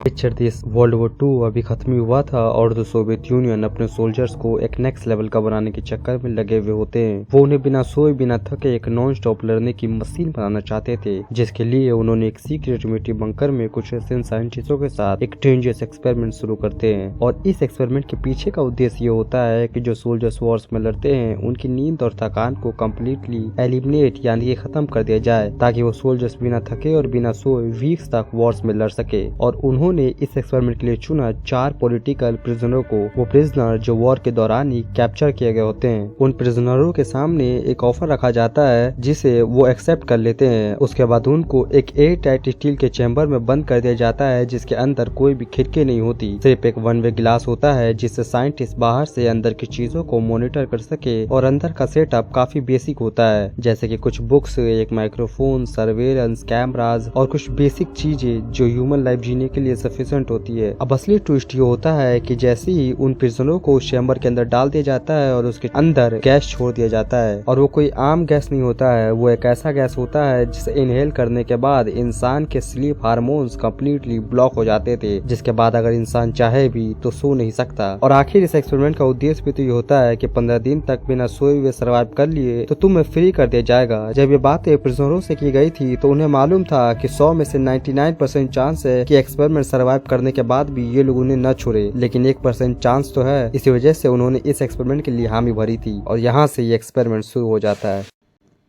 Picture this world war 2 अभी खत्म ही हुआ था और जो सोवियत यूनियन अपने सोल्जर्स को एक नेक्स्ट लेवल का बनाने के चक्कर में लगे हुए होते हैं। वो उन्हें बिना सोए बिना थके एक नॉन स्टॉप लड़ने की मशीन बनाना चाहते थे, जिसके लिए उन्होंने एक सीक्रेट मिलिट्री बंकर में कुछ रशियन साइंटिस्टों के साथ एक डेंजरस एक्सपेरिमेंट शुरू करते हैं। और इस एक्सपेरिमेंट के पीछे का उद्देश्य ये होता है कि जो सोल्जर्स वॉर्स में लड़ते हैं उनकी नींद और थकान को कम्प्लीटली एलिमिनेट यानी कि खत्म कर दिया जाए, ताकि वो सोल्जर्स बिना थके और बिना सोए वीक्स तक वॉर्स में लड़ सके। और उन्होंने इस एक्सपेरिमेंट के लिए चुना 4 पॉलिटिकल प्रिजनरों को। वो प्रिजनर जो वॉर के दौरान ही कैप्चर किए गए होते हैं। उन प्रिजनरों के सामने एक ऑफर रखा जाता है जिसे वो एक्सेप्ट कर लेते हैं। उसके बाद उनको एक एयर टाइट स्टील के चैम्बर में बंद कर दिया जाता है, जिसके अंदर कोई भी खिड़की नहीं होती, सिर्फ एक वन वे ग्लास होता है, जिससे साइंटिस्ट बाहर से अंदर की चीजों को मॉनिटर कर सके। और अंदर का सेटअप काफी बेसिक होता है, जैसे कि कुछ बुक्स, एक माइक्रोफोन, सर्वेलेंस कैमराज और कुछ बेसिक चीजें जो ह्यूमन लाइफ जीने के लिए सफिशिएंट होती है। अब असली ट्विस्ट ये होता है कि जैसे ही उन प्रिजनरों को उस चैम्बर के अंदर डाल दिया जाता है और उसके अंदर गैस छोड़ दिया जाता है, और वो कोई आम गैस नहीं होता है, वो एक ऐसा गैस होता है जिसे इनहेल करने के बाद इंसान के स्लीप हार्मोन्स कंप्लीटली ब्लॉक हो जाते थे, जिसके बाद अगर इंसान चाहे भी तो सो नहीं सकता। और आखिर इस एक्सपेरिमेंट का उद्देश्य भी तो ये होता है कि 15 दिन तक बिना सोए हुए सर्वाइव कर लिए तो तुम्हें फ्री कर दिया जाएगा। जब ये बातें प्रिजनरों से की गई थी तो उन्हें मालूम था कि 100 में से 99% चांस है कि एक्सपेरिमेंट सर्वाइव करने के बाद भी ये लोग उन्हें न छोड़े, लेकिन 1% चांस तो है। इसी वजह से उन्होंने इस एक्सपेरिमेंट के लिए हामी भरी थी और यहाँ से ये एक्सपेरिमेंट शुरू हो जाता है।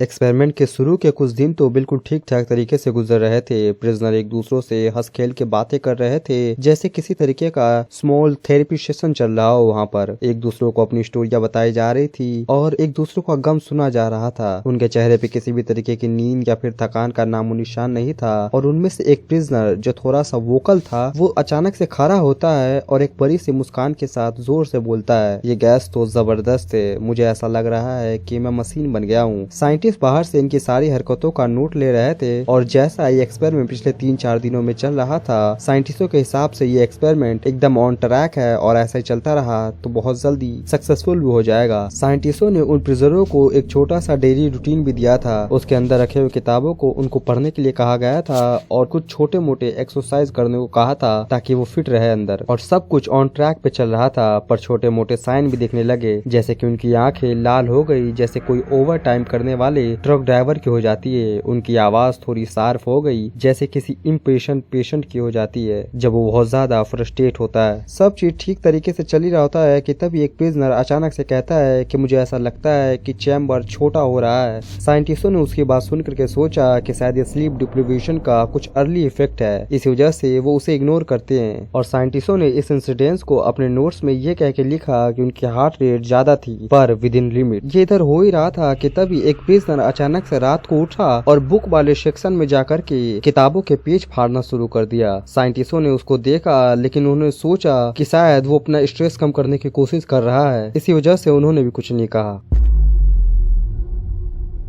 एक्सपेरिमेंट के शुरू के कुछ दिन तो बिल्कुल ठीक ठाक तरीके से गुजर रहे थे। प्रिजनर एक दूसरों से हंस खेल के बातें कर रहे थे, जैसे किसी तरीके का स्मॉल थेरेपी सेशन चल रहा हो। वहाँ पर एक दूसरों को अपनी स्टोरियां बताई जा रही थी और एक दूसरों का गम सुना जा रहा था। उनके चेहरे पे किसी भी तरीके की नींद या फिर थकान का नामो निशान नहीं था। और उनमें से एक प्रिजनर जो थोड़ा सा वोकल था, वो अचानक से खड़ा होता है और एक बड़ी सी मुस्कान के साथ जोर से बोलता है, ये गैस तो जबरदस्त है, मुझे ऐसा लग रहा है कि मैं मशीन बन गया हूँ। साइंटिस्ट बाहर से इनकी सारी हरकतों का नोट ले रहे थे और जैसा ये एक्सपेरिमेंट पिछले 3-4 दिनों में चल रहा था, साइंटिस्टों के हिसाब से ये एक्सपेरिमेंट एकदम ऑन ट्रैक है और ऐसा ही चलता रहा तो बहुत जल्दी सक्सेसफुल भी हो जाएगा। साइंटिस्टों ने उन प्रिजनरों को एक छोटा सा डेली रूटीन भी दिया था। उसके अंदर रखे हुए किताबों को उनको पढ़ने के लिए कहा गया था और कुछ छोटे मोटे एक्सरसाइज करने को कहा था ताकि वो फिट रहे अंदर। और सब कुछ ऑन ट्रैक पे चल रहा था, पर छोटे मोटे साइन भी दिखने लगे, जैसे कि उनकी आंखें लाल हो गई, जैसे कोई ओवर टाइम करने वाले ट्रक ड्राइवर की हो जाती है। उनकी आवाज थोड़ी शार्प हो गई, जैसे किसी इम्पेशेंट पेशेंट की हो जाती है जब वो बहुत ज्यादा फ्रस्ट्रेट होता है। सब चीज ठीक तरीके से चल ही रहा होता है कि तभी एक प्रिजनर अचानक से कहता है कि मुझे ऐसा लगता है कि चैम्बर छोटा हो रहा है। साइंटिस्टों ने उसकी बात सुन करके सोचा कि शायद ये स्लीप डिप्रिवेशन का कुछ अर्ली इफेक्ट है, इसी वजह से वो उसे इग्नोर करते हैं। और साइंटिस्टों ने इस इंसिडेंस को अपने नोट्स में ये कह के लिखा कि उनकी हार्ट रेट ज्यादा थी पर विद इन लिमिट। ये इधर हो ही रहा था कि तभी एक प्रिजनर अचानक से रात को उठा और बुक वाले सेक्शन में जाकर के किताबों के पेज फाड़ना शुरू कर दिया। साइंटिस्टों ने उसको देखा, लेकिन उन्होंने सोचा कि शायद वो अपना स्ट्रेस कम करने की कोशिश कर रहा है, इसी वजह से उन्होंने भी कुछ नहीं कहा।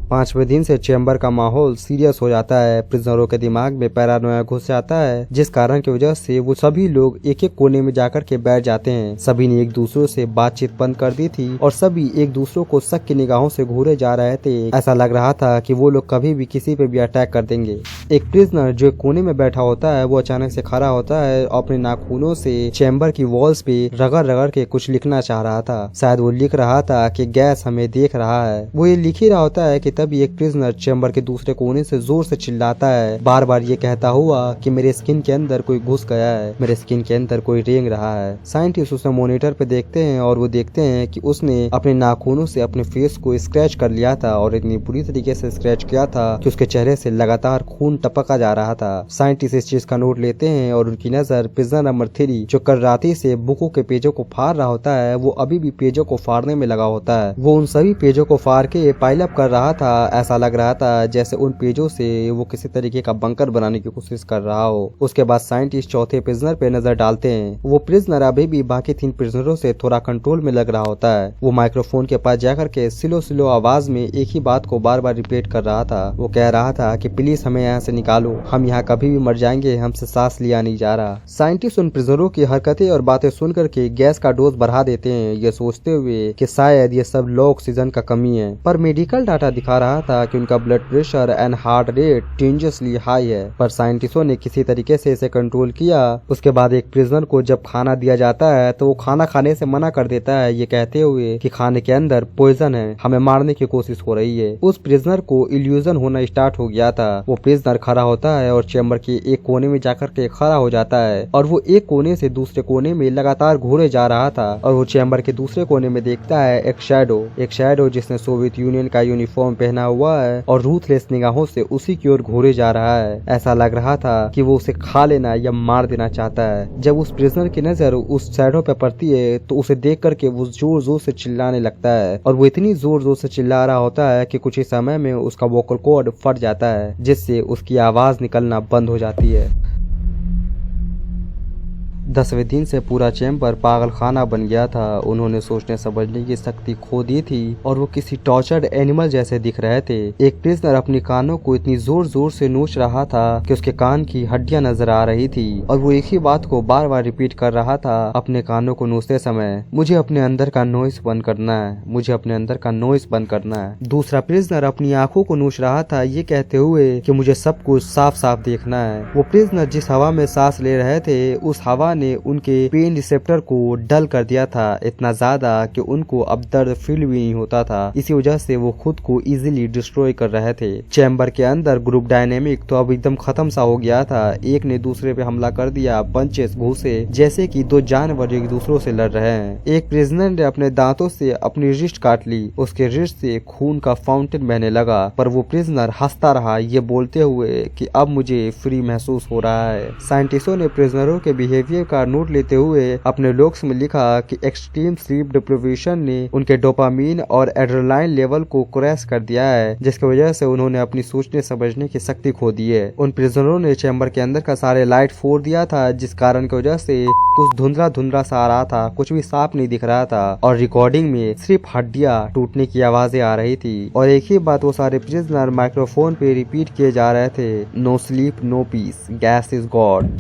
5वें दिन से चैम्बर का माहौल सीरियस हो जाता है। प्रिजनरों के दिमाग में पैरानोया घुस जाता है, जिस कारण की वजह से वो सभी लोग एक एक कोने में जाकर के बैठ जाते हैं। सभी ने एक दूसरे से बातचीत बंद कर दी थी और सभी एक दूसरों को शक की निगाहों से घूरे जा रहे थे। ऐसा लग रहा था कि वो लोग कभी भी किसी पे भी अटैक कर देंगे। एक प्रिजनर जो एक कोने में बैठा होता है, वो अचानक से खड़ा होता है और अपने नाखूनों से चैम्बर की वॉल्स पे रगड़ रगड़ के कुछ लिखना चाह रहा था। शायद वो लिख रहा था कि गैस हमें देख रहा है। वो ये लिख ही रहा होता है कि तभी एक प्रिजनर चैम्बर के दूसरे कोने से जोर से चिल्लाता है, बार बार ये कहता हुआ कि मेरे स्किन के अंदर कोई घुस गया है, मेरे स्किन के अंदर कोई रेंग रहा है। साइंटिस्ट उसे मॉनिटर पे देखते हैं और वो देखते हैं कि उसने अपने नाखूनों से अपने फेस को स्क्रैच कर लिया था और इतनी बुरी तरीके से स्क्रैच किया था कि उसके चेहरे से लगातार खून टपका जा रहा था। साइंटिस्ट इस चीज का नोट लेते हैं और उनकी नजर प्रिजनर नंबर 3 जो कल राती से बुकों के पेजों को फाड़ रहा होता है, वो अभी भी पेजों को फाड़ने में लगा होता है। वो उन सभी पेजों को फाड़ के पाइल अप कर रहा था। ऐसा लग रहा था जैसे उन पेजों से वो किसी तरीके का बंकर बनाने की कोशिश कर रहा हो। उसके बाद साइंटिस्ट चौथे प्रिजनर पे नजर डालते हैं। वो प्रिजनर अभी भी बाकी 3 प्रिजनरों से थोड़ा कंट्रोल में लग रहा होता है। वो माइक्रोफोन के पास जाकर के स्लो स्लो आवाज में एक ही बात को बार बार रिपीट कर रहा था। वो कह रहा था कि प्लीज हमें यहाँ से निकालो, हम यहाँ कभी भी मर जाएंगे, हमसे सांस लिया नहीं जा रहा। साइंटिस्ट उन प्रिजनरों की हरकतें और बातें सुन करके गैस का डोज बढ़ा देते हैं, ये सोचते हुए कि शायद ये सब लो ऑक्सीजन का कमी है। पर मेडिकल डाटा दिखा दिखा रहा था कि उनका blood pressure and heart rate dangerously high है, पर साइंटिस्टों ने किसी तरीके से इसे कंट्रोल किया। उसके बाद एक प्रिजनर को जब खाना दिया जाता है तो वो खाना खाने से मना कर देता है, ये कहते हुए कि खाने के अंदर पॉइजन है, हमें मारने की कोशिश हो रही है। उस प्रिजनर को इल्यूजन होना स्टार्ट हो गया था। वो प्रिजनर खड़ा होता है और चैम्बर के एक कोने में जाकर के खड़ा हो जाता है और वो एक कोने से दूसरे कोने में लगातार घूरे जा रहा था और वो चैम्बर के दूसरे कोने में देखता है एक शैडो जिसने सोवियत यूनियन का यूनिफॉर्म पहना हुआ है और रूथलेस निगाहों से उसी की ओर घूरे जा रहा है। ऐसा लग रहा था कि वो उसे खा लेना या मार देना चाहता है। जब उस प्रिजनर की नजर उस शैडो पे पड़ती है तो उसे देख करके वो जोर जोर से चिल्लाने लगता है और वो इतनी जोर जोर से चिल्ला रहा होता है कि कुछ ही समय में उसका वोकल कॉर्ड फट जाता है, जिससे उसकी आवाज निकलना बंद हो जाती है। 10वें दिन से पूरा चैम्बर पागल खाना बन गया था। उन्होंने सोचने समझने की शक्ति खो दी थी और वो किसी टॉर्चर्ड एनिमल जैसे दिख रहे थे। एक प्रिजनर अपनी कानों को इतनी जोर जोर से नोच रहा था कि उसके कान की हड्डियां नजर आ रही थी और वो एक ही बात को बार बार रिपीट कर रहा था अपने कानों को नोचते समय, मुझे अपने अंदर का नॉइस बंद करना है, मुझे अपने अंदर का नॉइस बंद करना है। दूसरा प्रिजनर अपनी आंखों को नोच रहा था, ये कहते हुए कि मुझे सब कुछ साफ साफ देखना है। वो प्रिजनर जिस हवा में सांस ले रहे थे उस हवा ने उनके पेन रिसेप्टर को डल कर दिया था, इतना ज्यादा कि उनको अब दर्द फील भी नहीं होता था। इसी वजह से वो खुद को इजीली डिस्ट्रॉय कर रहे थे। चैम्बर के अंदर ग्रुप डायनेमिक तो अब एकदम खत्म सा हो गया था। एक ने दूसरे पे हमला कर दिया, पंचेस घूसे जैसे कि दो जानवर एक दूसरों से लड़ रहे हैं। एक प्रिजनर ने अपने दांतों से अपनी रिस्ट काट ली, उसके रिस्ट से खून का फाउंटेन बहने लगा, पर वो प्रिजनर हंसता रहा, ये बोलते हुए कि अब मुझे फ्री महसूस हो रहा है। साइंटिस्टों ने प्रिजनरों के बिहेवियर का नोट लेते हुए अपने लॉग्स में लिखा कि एक्सट्रीम स्लीप डिप्रिवेशन ने उनके डोपामीन और एड्रेनालाइन लेवल को क्रैश कर दिया है, जिसकी वजह से उन्होंने अपनी सोचने समझने की शक्ति खो दी है। उन प्रिजनरों ने चैम्बर के अंदर का सारे लाइट फोड़ दिया था, जिस कारण की वजह से कुछ धुंधला धुंधला सा आ रहा था, कुछ भी साफ नहीं दिख रहा था और रिकॉर्डिंग में सिर्फ हड्डियां टूटने की आवाजें आ रही थी। और एक ही बात वो सारे प्रिजनर माइक्रोफोन पे रिपीट किए जा रहे थे, no sleep no peace, gas is god.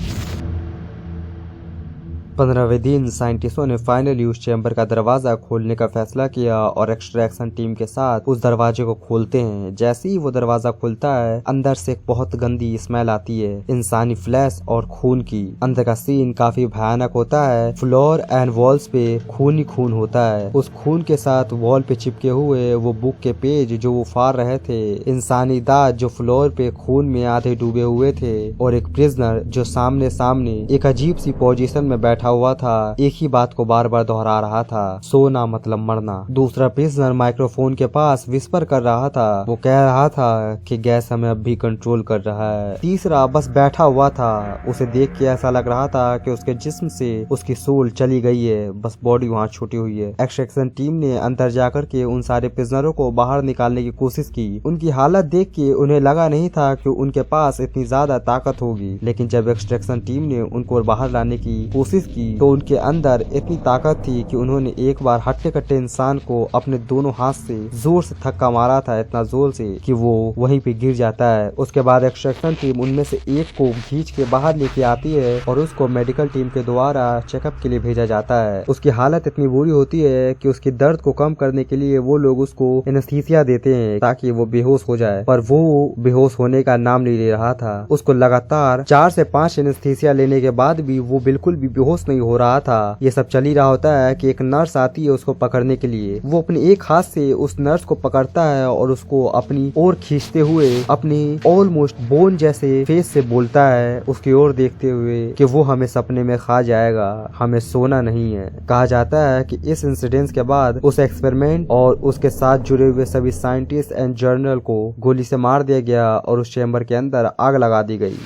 15वें दिन साइंटिस्टों ने फाइनली उस चैम्बर का दरवाजा खोलने का फैसला किया और एक्सट्रैक्शन टीम के साथ उस दरवाजे को खोलते हैं। जैसे ही वो दरवाजा खुलता है अंदर से एक बहुत गंदी स्मेल आती है, इंसानी फ्लैश और खून की। अंदर का सीन काफी भयानक होता है। फ्लोर एंड वॉल्स पे खून ही खून होता है। उस खून के साथ वॉल पे चिपके हुए वो बुक के पेज जो वो फाड़ रहे थे, इंसानी दांत जो फ्लोर पे खून में आधे डूबे हुए थे और एक प्रिजनर जो सामने सामने एक अजीब सी पोजीशन में बैठा हुआ था, एक ही बात को बार बार दोहरा रहा था, सोना मतलब मरना। दूसरा प्रिजनर माइक्रोफोन के पास विस्पर कर रहा था, वो कह रहा था कि गैस हमें अब भी कंट्रोल कर रहा है। तीसरा बस बैठा हुआ था, उसे देख के ऐसा लग रहा था कि उसके जिस्म से उसकी सोल चली गई है, बस बॉडी वहाँ छूटी हुई है। एक्सट्रैक्शन टीम ने अंदर जाकर के उन सारे प्रिजनरों को बाहर निकालने की कोशिश की। उनकी हालत देख के उन्हें लगा नहीं था कि उनके पास इतनी ज्यादा ताकत होगी, लेकिन जब एक्सट्रैक्शन टीम ने उनको बाहर लाने की कोशिश की तो उनके अंदर इतनी ताकत थी कि उन्होंने एक बार हट्टे कट्टे इंसान को अपने दोनों हाथ से जोर से धक्का मारा था, इतना जोर से कि वो वहीं पे गिर जाता है। उसके बाद एक्सट्रैक्शन टीम उनमें से एक को खींच के बाहर लेके आती है और उसको मेडिकल टीम के द्वारा चेकअप के लिए भेजा जाता है। उसकी हालत इतनी बुरी होती है कि उसकी दर्द को कम करने के लिए वो लोग उसको एनेस्थीसिया देते हैं ताकि वो बेहोश हो जाए, पर वो बेहोश होने का नाम नहीं ले रहा था। उसको लगातार 4 से 5 एनेस्थीसिया लेने के बाद भी वो बिल्कुल भी बेहोश नहीं हो रहा था। ये सब चल ही रहा होता है कि एक नर्स आती है उसको पकड़ने के लिए। वो अपने एक हाथ से उस नर्स को पकड़ता है और उसको अपनी ओर खींचते हुए अपनी ऑलमोस्ट बोन जैसे फेस से बोलता है, उसकी ओर देखते हुए कि वो हमें सपने में खा जाएगा, हमें सोना नहीं है। कहा जाता है कि इस इंसिडेंट के बाद उस एक्सपेरिमेंट और उसके साथ जुड़े हुए सभी साइंटिस्ट एंड जर्नल को गोली से मार दिया गया और उस चैम्बर के अंदर आग लगा दी गई।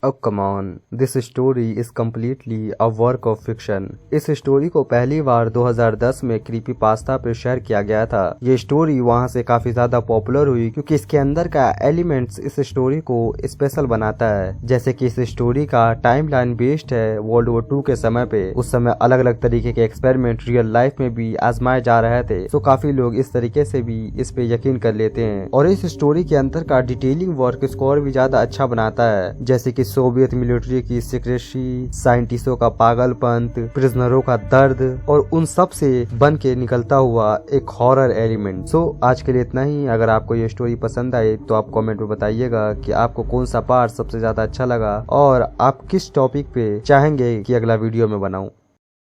Oh come on, this story is completely a work of fiction। इस स्टोरी को पहली बार 2010 में क्रीपीपास्ता पे शेयर किया गया था। ये स्टोरी वहाँ से काफी ज्यादा पॉपुलर हुई क्योंकि इसके अंदर का एलिमेंट्स इस स्टोरी को स्पेशल बनाता है। जैसे कि इस स्टोरी का टाइमलाइन बेस्ड है वर्ल्ड वॉर 2 के समय पे। उस समय अलग अलग तरीके के एक्सपेरिमेंट रियल लाइफ में भी आजमाए जा रहे थे, तो काफी लोग इस तरीके से भी इस पे यकीन कर लेते हैं। और इस स्टोरी के अंदर का डिटेलिंग वर्क इसको और भी ज्यादा अच्छा बनाता है। जैसे कि सोवियत मिलिट्री की सीक्रेसी, साइंटिस्टों का पागलपन, प्रिजनरों का दर्द और उन सब से बन के निकलता हुआ एक हॉरर एलिमेंट। सो आज के लिए इतना ही। अगर आपको ये स्टोरी पसंद आए तो आप कमेंट में बताइएगा कि आपको कौन सा पार्ट सबसे ज्यादा अच्छा लगा और आप किस टॉपिक पे चाहेंगे कि अगला वीडियो में बनाऊं।